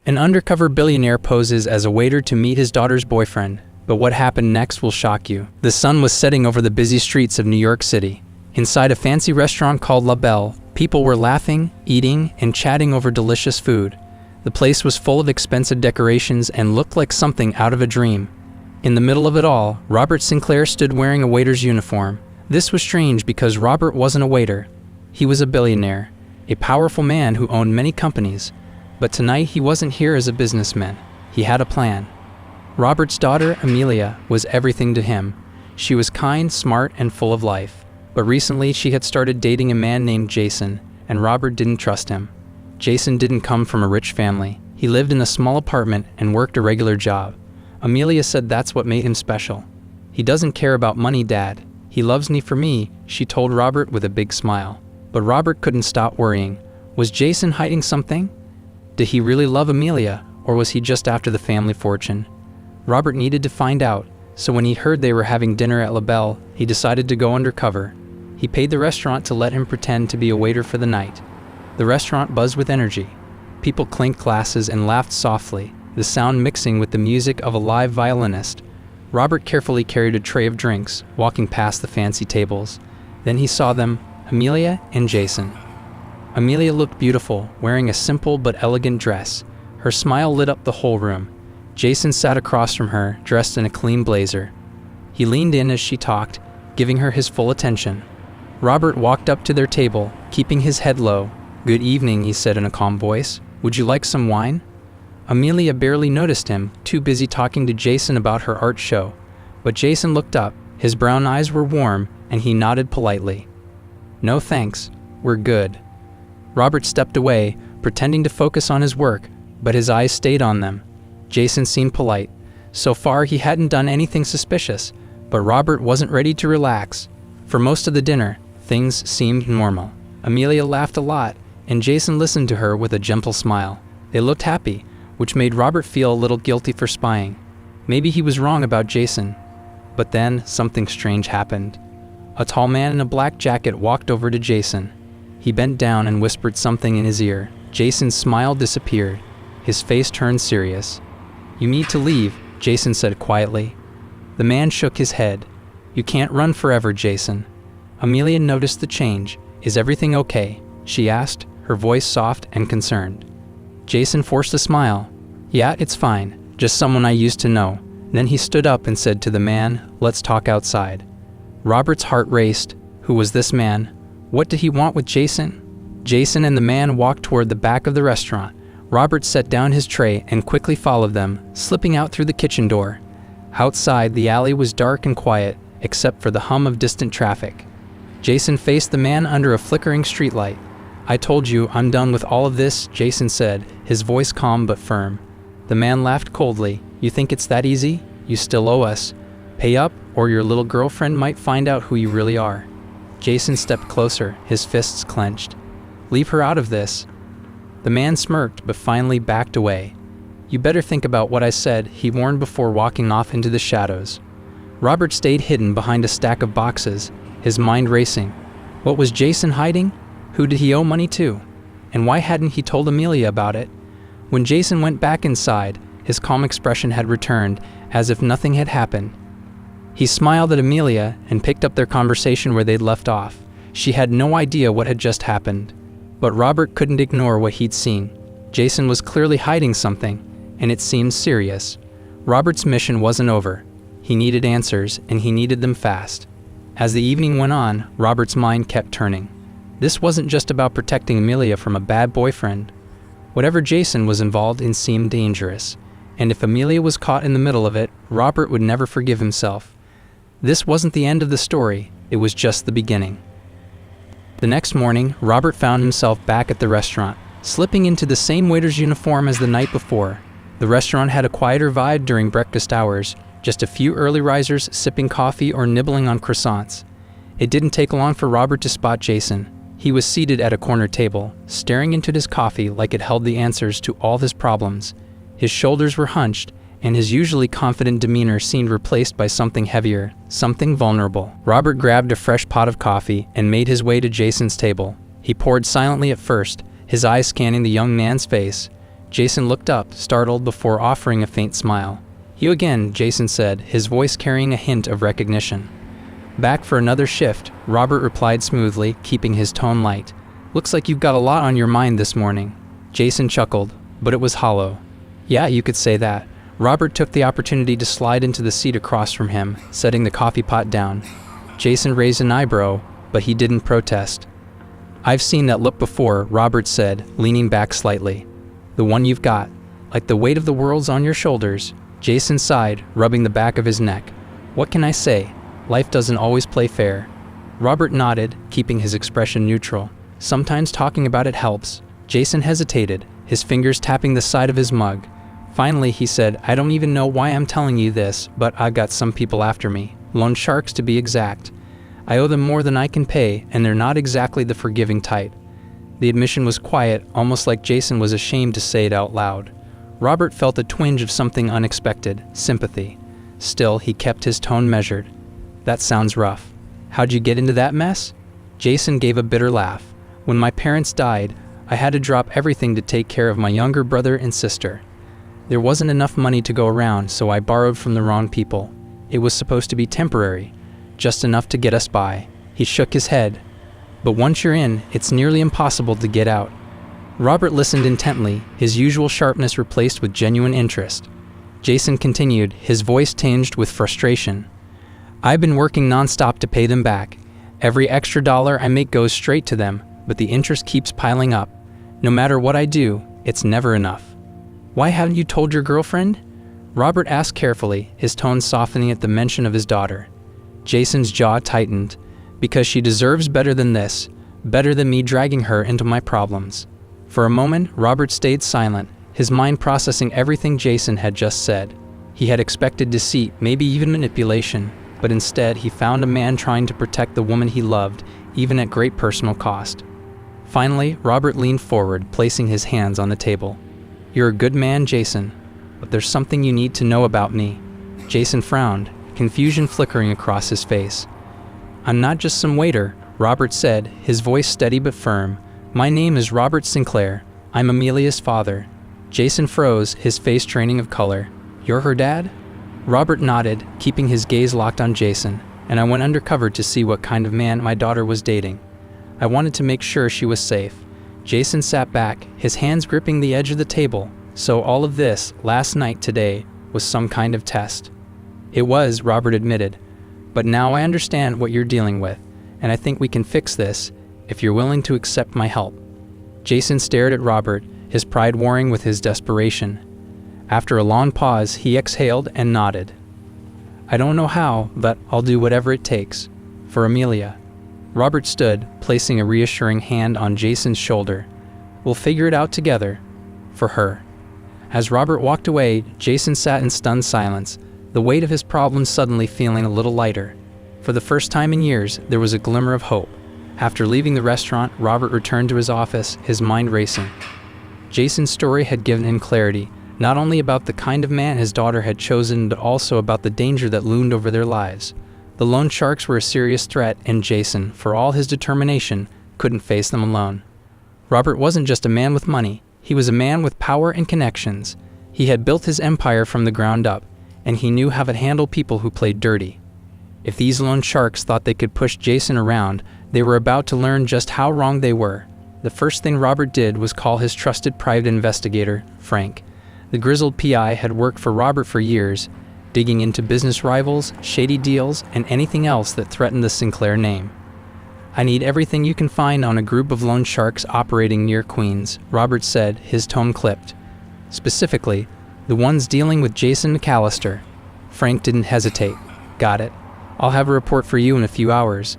An undercover billionaire poses as a waiter to meet his daughter's boyfriend, but what happened next will shock you. The sun was setting over the busy streets of New York City. Inside a fancy restaurant called La Belle, people were laughing, eating, and chatting over delicious food. The place was full of expensive decorations and looked like something out of a dream. In the middle of it all, Robert Sinclair stood wearing a waiter's uniform. This was strange because Robert wasn't a waiter. He was a billionaire, a powerful man who owned many companies. But tonight he wasn't here as a businessman. He had a plan. Robert's daughter, Amelia, was everything to him. She was kind, smart, and full of life. But recently she had started dating a man named Jason, and Robert didn't trust him. Jason didn't come from a rich family. He lived in a small apartment and worked a regular job. Amelia said that's what made him special. "He doesn't care about money, Dad. He loves me for me," she told Robert with a big smile. But Robert couldn't stop worrying. Was Jason hiding something? Did he really love Amelia, or was he just after the family fortune? Robert needed to find out, so when he heard they were having dinner at La Belle, he decided to go undercover. He paid the restaurant to let him pretend to be a waiter for the night. The restaurant buzzed with energy. People clinked glasses and laughed softly, the sound mixing with the music of a live violinist. Robert carefully carried a tray of drinks, walking past the fancy tables. Then he saw them, Amelia and Jason. Amelia looked beautiful, wearing a simple but elegant dress. Her smile lit up the whole room. Jason sat across from her, dressed in a clean blazer. He leaned in as she talked, giving her his full attention. Robert walked up to their table, keeping his head low. "Good evening," he said in a calm voice. "Would you like some wine?" Amelia barely noticed him, too busy talking to Jason about her art show. But Jason looked up, his brown eyes were warm, and he nodded politely. "No thanks, we're good." Robert stepped away, pretending to focus on his work, but his eyes stayed on them. Jason seemed polite. So far, he hadn't done anything suspicious, but Robert wasn't ready to relax. For most of the dinner, things seemed normal. Amelia laughed a lot, and Jason listened to her with a gentle smile. They looked happy, which made Robert feel a little guilty for spying. Maybe he was wrong about Jason. But then, something strange happened. A tall man in a black jacket walked over to Jason. He bent down and whispered something in his ear. Jason's smile disappeared. His face turned serious. "You need to leave," Jason said quietly. The man shook his head. "You can't run forever, Jason." Amelia noticed the change. "Is everything okay?" she asked, her voice soft and concerned. Jason forced a smile. "Yeah, it's fine. Just someone I used to know." Then he stood up and said to the man, "Let's talk outside." Robert's heart raced. Who was this man? What did he want with Jason? Jason and the man walked toward the back of the restaurant. Robert set down his tray and quickly followed them, slipping out through the kitchen door. Outside, the alley was dark and quiet, except for the hum of distant traffic. Jason faced the man under a flickering streetlight. "I told you, I'm done with all of this," Jason said, his voice calm but firm. The man laughed coldly. "You think it's that easy? You still owe us. Pay up, or your little girlfriend might find out who you really are." Jason stepped closer, his fists clenched. "Leave her out of this." The man smirked, but finally backed away. "You better think about what I said," he warned before walking off into the shadows. Robert stayed hidden behind a stack of boxes, his mind racing. What was Jason hiding? Who did he owe money to? And why hadn't he told Amelia about it? When Jason went back inside, his calm expression had returned, as if nothing had happened. He smiled at Amelia and picked up their conversation where they'd left off. She had no idea what had just happened. But Robert couldn't ignore what he'd seen. Jason was clearly hiding something, and it seemed serious. Robert's mission wasn't over. He needed answers, and he needed them fast. As the evening went on, Robert's mind kept turning. This wasn't just about protecting Amelia from a bad boyfriend. Whatever Jason was involved in seemed dangerous, and if Amelia was caught in the middle of it, Robert would never forgive himself. This wasn't the end of the story, it was just the beginning. The next morning, Robert found himself back at the restaurant, slipping into the same waiter's uniform as the night before. The restaurant had a quieter vibe during breakfast hours, just a few early risers sipping coffee or nibbling on croissants. It didn't take long for Robert to spot Jason. He was seated at a corner table, staring into his coffee like it held the answers to all his problems. His shoulders were hunched, and his usually confident demeanor seemed replaced by something heavier, something vulnerable. Robert grabbed a fresh pot of coffee and made his way to Jason's table. He poured silently at first, his eyes scanning the young man's face. Jason looked up, startled before offering a faint smile. "You again," Jason said, his voice carrying a hint of recognition. "Back for another shift," Robert replied smoothly, keeping his tone light. "Looks like you've got a lot on your mind this morning." Jason chuckled, but it was hollow. "Yeah, you could say that." Robert took the opportunity to slide into the seat across from him, setting the coffee pot down. Jason raised an eyebrow, but he didn't protest. "I've seen that look before," Robert said, leaning back slightly. "The one you've got. Like the weight of the world's on your shoulders." Jason sighed, rubbing the back of his neck. "What can I say? Life doesn't always play fair." Robert nodded, keeping his expression neutral. "Sometimes talking about it helps." Jason hesitated, his fingers tapping the side of his mug. Finally, he said, "I don't even know why I'm telling you this, but I've got some people after me. Loan sharks, to be exact. I owe them more than I can pay, and they're not exactly the forgiving type." The admission was quiet, almost like Jason was ashamed to say it out loud. Robert felt a twinge of something unexpected, sympathy. Still, he kept his tone measured. "That sounds rough. How'd you get into that mess?" Jason gave a bitter laugh. "When my parents died, I had to drop everything to take care of my younger brother and sister. There wasn't enough money to go around, so I borrowed from the wrong people. It was supposed to be temporary, just enough to get us by." He shook his head. "But once you're in, it's nearly impossible to get out." Robert listened intently, his usual sharpness replaced with genuine interest. Jason continued, his voice tinged with frustration. "I've been working nonstop to pay them back. Every extra dollar I make goes straight to them, but the interest keeps piling up. No matter what I do, it's never enough." "Why haven't you told your girlfriend?" Robert asked carefully, his tone softening at the mention of his daughter. Jason's jaw tightened. "Because she deserves better than this, better than me dragging her into my problems." For a moment, Robert stayed silent, his mind processing everything Jason had just said. He had expected deceit, maybe even manipulation, but instead he found a man trying to protect the woman he loved, even at great personal cost. Finally, Robert leaned forward, placing his hands on the table. "You're a good man, Jason, but there's something you need to know about me." Jason frowned, confusion flickering across his face. "I'm not just some waiter," Robert said, his voice steady but firm. "My name is Robert Sinclair. I'm Amelia's father." Jason froze, his face draining of color. "You're her dad?" Robert nodded, keeping his gaze locked on Jason, "and I went undercover to see what kind of man my daughter was dating. I wanted to make sure she was safe." Jason sat back, his hands gripping the edge of the table. "So all of this, last night, today, was some kind of test." "It was," Robert admitted. "But now I understand what you're dealing with, and I think we can fix this, if you're willing to accept my help." Jason stared at Robert, his pride warring with his desperation. After a long pause, he exhaled and nodded. "I don't know how, but I'll do whatever it takes. For Amelia." Robert stood, placing a reassuring hand on Jason's shoulder. "We'll figure it out together. For her." As Robert walked away, Jason sat in stunned silence, the weight of his problems suddenly feeling a little lighter. For the first time in years, there was a glimmer of hope. After leaving the restaurant, Robert returned to his office, his mind racing. Jason's story had given him clarity, not only about the kind of man his daughter had chosen, but also about the danger that loomed over their lives. The loan sharks were a serious threat, and Jason, for all his determination, couldn't face them alone. Robert wasn't just a man with money, he was a man with power and connections. He had built his empire from the ground up, and he knew how to handle people who played dirty. If these loan sharks thought they could push Jason around, they were about to learn just how wrong they were. The first thing Robert did was call his trusted private investigator, Frank. The grizzled PI had worked for Robert for years, digging into business rivals, shady deals, and anything else that threatened the Sinclair name. "I need everything you can find on a group of loan sharks operating near Queens," Robert said, his tone clipped. "Specifically, the ones dealing with Jason McAllister." Frank didn't hesitate. "Got it. I'll have a report for you in a few hours."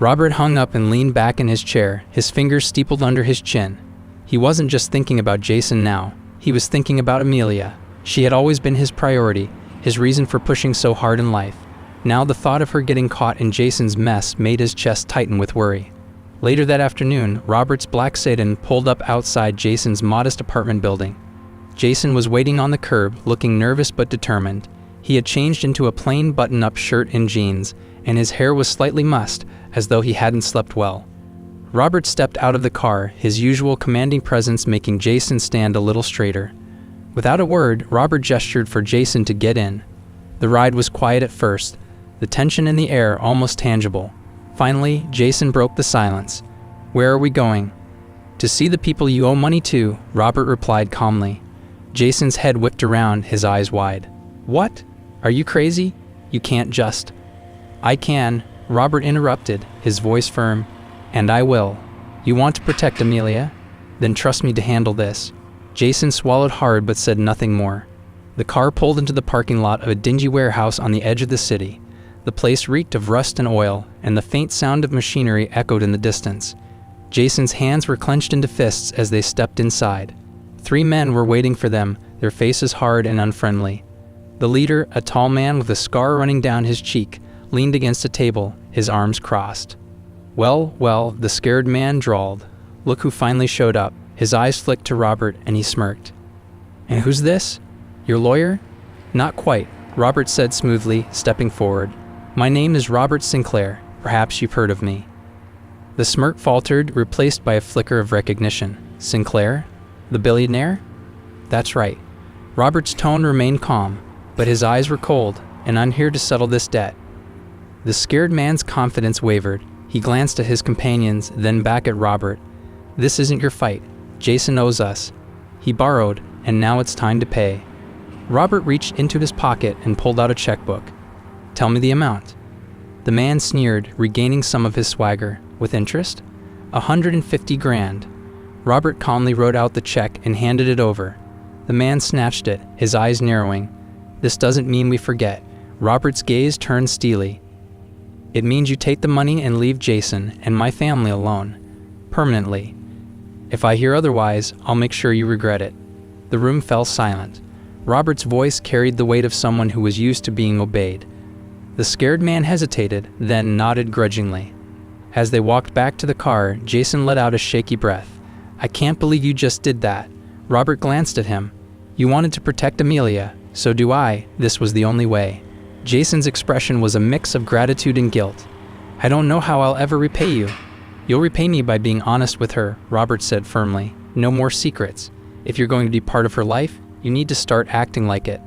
Robert hung up and leaned back in his chair, his fingers steepled under his chin. He wasn't just thinking about Jason now. He was thinking about Amelia. She had always been his priority, his reason for pushing so hard in life. Now the thought of her getting caught in Jason's mess made his chest tighten with worry. Later that afternoon, Robert's black sedan pulled up outside Jason's modest apartment building. Jason was waiting on the curb, looking nervous but determined. He had changed into a plain button-up shirt and jeans, and his hair was slightly mussed, as though he hadn't slept well. Robert stepped out of the car, his usual commanding presence making Jason stand a little straighter. Without a word, Robert gestured for Jason to get in. The ride was quiet at first, the tension in the air almost tangible. Finally, Jason broke the silence. "Where are we going?" "To see the people you owe money to," Robert replied calmly. Jason's head whipped around, his eyes wide. "What? Are you crazy? You can't just—" "I can," Robert interrupted, his voice firm. "And I will. You want to protect Amelia? Then trust me to handle this." Jason swallowed hard but said nothing more. The car pulled into the parking lot of a dingy warehouse on the edge of the city. The place reeked of rust and oil, and the faint sound of machinery echoed in the distance. Jason's hands were clenched into fists as they stepped inside. 3 men were waiting for them, their faces hard and unfriendly. The leader, a tall man with a scar running down his cheek, leaned against a table, his arms crossed. Well, the scared man drawled. "Look who finally showed up." His eyes flicked to Robert, and he smirked. "And who's this? Your lawyer?" "Not quite," Robert said smoothly, stepping forward. "My name is Robert Sinclair. Perhaps you've heard of me." The smirk faltered, replaced by a flicker of recognition. "Sinclair? The billionaire?" "That's right." Robert's tone remained calm, but his eyes were cold. "And I'm here to settle this debt." The scared man's confidence wavered. He glanced at his companions, then back at Robert. "This isn't your fight. Jason owes us. He borrowed, and now it's time to pay." Robert reached into his pocket and pulled out a checkbook. "Tell me the amount." The man sneered, regaining some of his swagger. "With interest?" $150 grand. Robert calmly wrote out the check and handed it over. The man snatched it, his eyes narrowing. "This doesn't mean we forget." Robert's gaze turned steely. "It means you take the money and leave Jason and my family alone. Permanently. If I hear otherwise, I'll make sure you regret it." The room fell silent. Robert's voice carried the weight of someone who was used to being obeyed. The scared man hesitated, then nodded grudgingly. As they walked back to the car, Jason let out a shaky breath. "I can't believe you just did that." Robert glanced at him. "You wanted to protect Amelia. So do I. This was the only way." Jason's expression was a mix of gratitude and guilt. "I don't know how I'll ever repay you." "You'll repay me by being honest with her," Robert said firmly. "No more secrets. If you're going to be part of her life, you need to start acting like it."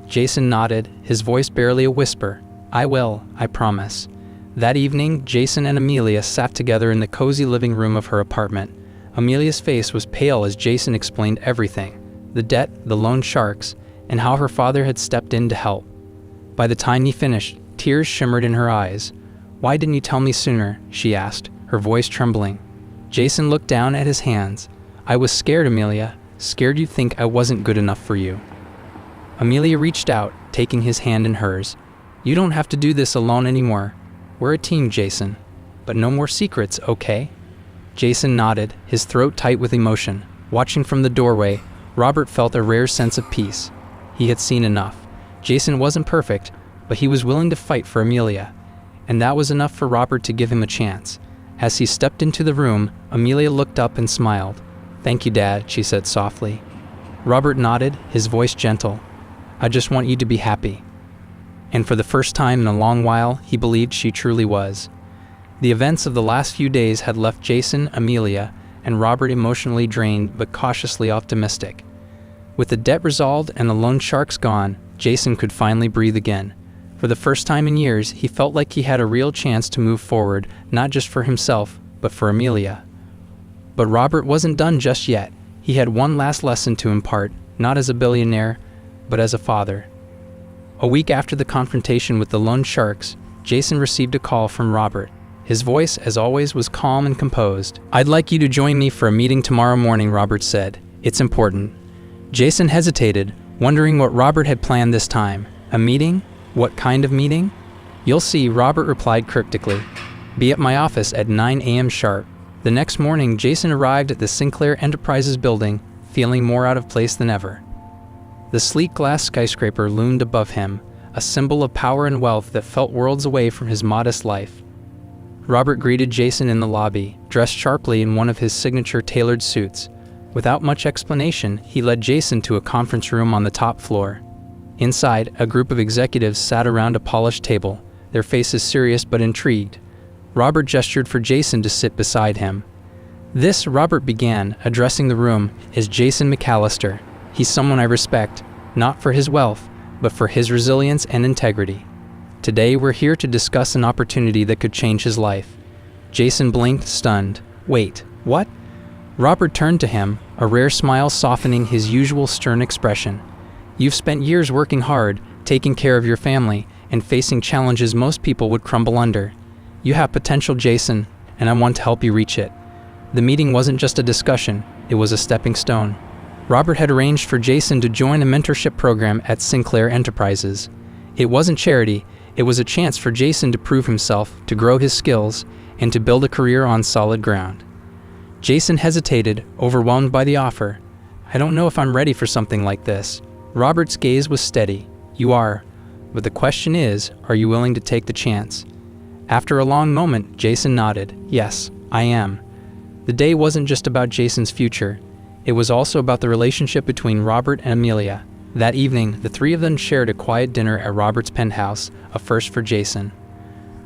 Jason nodded, his voice barely a whisper. "I will, I promise." That evening, Jason and Amelia sat together in the cozy living room of her apartment. Amelia's face was pale as Jason explained everything: the debt, the loan sharks, and how her father had stepped in to help. By the time he finished, tears shimmered in her eyes. "Why didn't you tell me sooner?" she asked, her voice trembling. Jason looked down at his hands. "I was scared, Amelia. Scared you'd think I wasn't good enough for you." Amelia reached out, taking his hand in hers. "You don't have to do this alone anymore. We're a team, Jason. But no more secrets, okay?" Jason nodded, his throat tight with emotion. Watching from the doorway, Robert felt a rare sense of peace. He had seen enough. Jason wasn't perfect, but he was willing to fight for Amelia. And that was enough for Robert to give him a chance. As he stepped into the room, Amelia looked up and smiled. "Thank you, Dad," she said softly. Robert nodded, his voice gentle. "I just want you to be happy." And for the first time in a long while, he believed she truly was. The events of the last few days had left Jason, Amelia, and Robert emotionally drained but cautiously optimistic. With the debt resolved and the loan sharks gone, Jason could finally breathe again. For the first time in years, he felt like he had a real chance to move forward, not just for himself, but for Amelia. But Robert wasn't done just yet. He had one last lesson to impart, not as a billionaire, but as a father. A week after the confrontation with the loan sharks, Jason received a call from Robert. His voice, as always, was calm and composed. "I'd like you to join me for a meeting tomorrow morning," Robert said. "It's important." Jason hesitated, wondering what Robert had planned this time. A meeting? What kind of meeting? "You'll see," Robert replied cryptically. "Be at my office at 9 a.m. sharp." The next morning, Jason arrived at the Sinclair Enterprises building, feeling more out of place than ever. The sleek glass skyscraper loomed above him, a symbol of power and wealth that felt worlds away from his modest life. Robert greeted Jason in the lobby, dressed sharply in one of his signature tailored suits. Without much explanation, he led Jason to a conference room on the top floor. Inside, a group of executives sat around a polished table, their faces serious but intrigued. Robert gestured for Jason to sit beside him. "This," Robert began, addressing the room, "is Jason McAllister. He's someone I respect, not for his wealth, but for his resilience and integrity. Today we're here to discuss an opportunity that could change his life." Jason blinked, stunned. "Wait, what?" Robert turned to him, a rare smile softening his usual stern expression. "You've spent years working hard, taking care of your family, and facing challenges most people would crumble under. You have potential, Jason, and I want to help you reach it." The meeting wasn't just a discussion, it was a stepping stone. Robert had arranged for Jason to join a mentorship program at Sinclair Enterprises. It wasn't charity, it was a chance for Jason to prove himself, to grow his skills, and to build a career on solid ground. Jason hesitated, overwhelmed by the offer. "I don't know if I'm ready for something like this." Robert's gaze was steady. "You are. But the question is, are you willing to take the chance?" After a long moment, Jason nodded. "Yes, I am." The day wasn't just about Jason's future. It was also about the relationship between Robert and Amelia. That evening, the three of them shared a quiet dinner at Robert's penthouse, a first for Jason.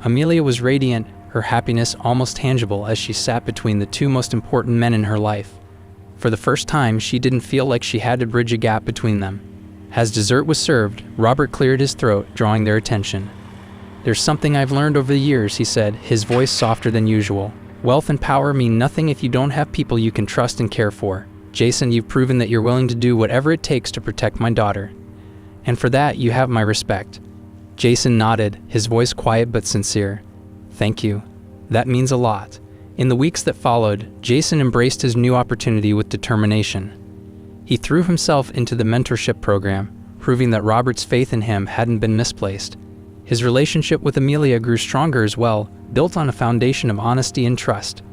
Amelia was radiant, her happiness almost tangible as she sat between the two most important men in her life. For the first time, she didn't feel like she had to bridge a gap between them. As dessert was served, Robert cleared his throat, drawing their attention. "There's something I've learned over the years," he said, his voice softer than usual. "Wealth and power mean nothing if you don't have people you can trust and care for. Jason, you've proven that you're willing to do whatever it takes to protect my daughter. And for that, you have my respect." Jason nodded, his voice quiet but sincere. "Thank you. That means a lot." In the weeks that followed, Jason embraced his new opportunity with determination. He threw himself into the mentorship program, proving that Robert's faith in him hadn't been misplaced. His relationship with Amelia grew stronger as well, built on a foundation of honesty and trust.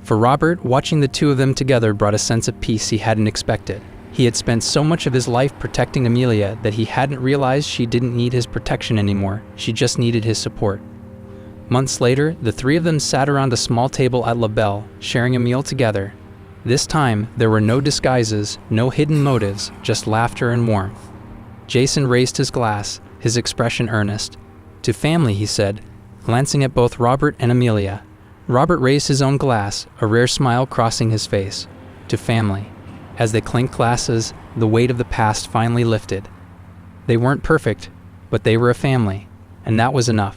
For Robert, watching the two of them together brought a sense of peace he hadn't expected. He had spent so much of his life protecting Amelia that he hadn't realized she didn't need his protection anymore, she just needed his support. Months later, the three of them sat around a small table at La Belle, sharing a meal together. This time, there were no disguises, no hidden motives, just laughter and warmth. Jason raised his glass, his expression earnest. "To family," he said, glancing at both Robert and Amelia. Robert raised his own glass, a rare smile crossing his face. "To family." As they clinked glasses, the weight of the past finally lifted. They weren't perfect, but they were a family, and that was enough.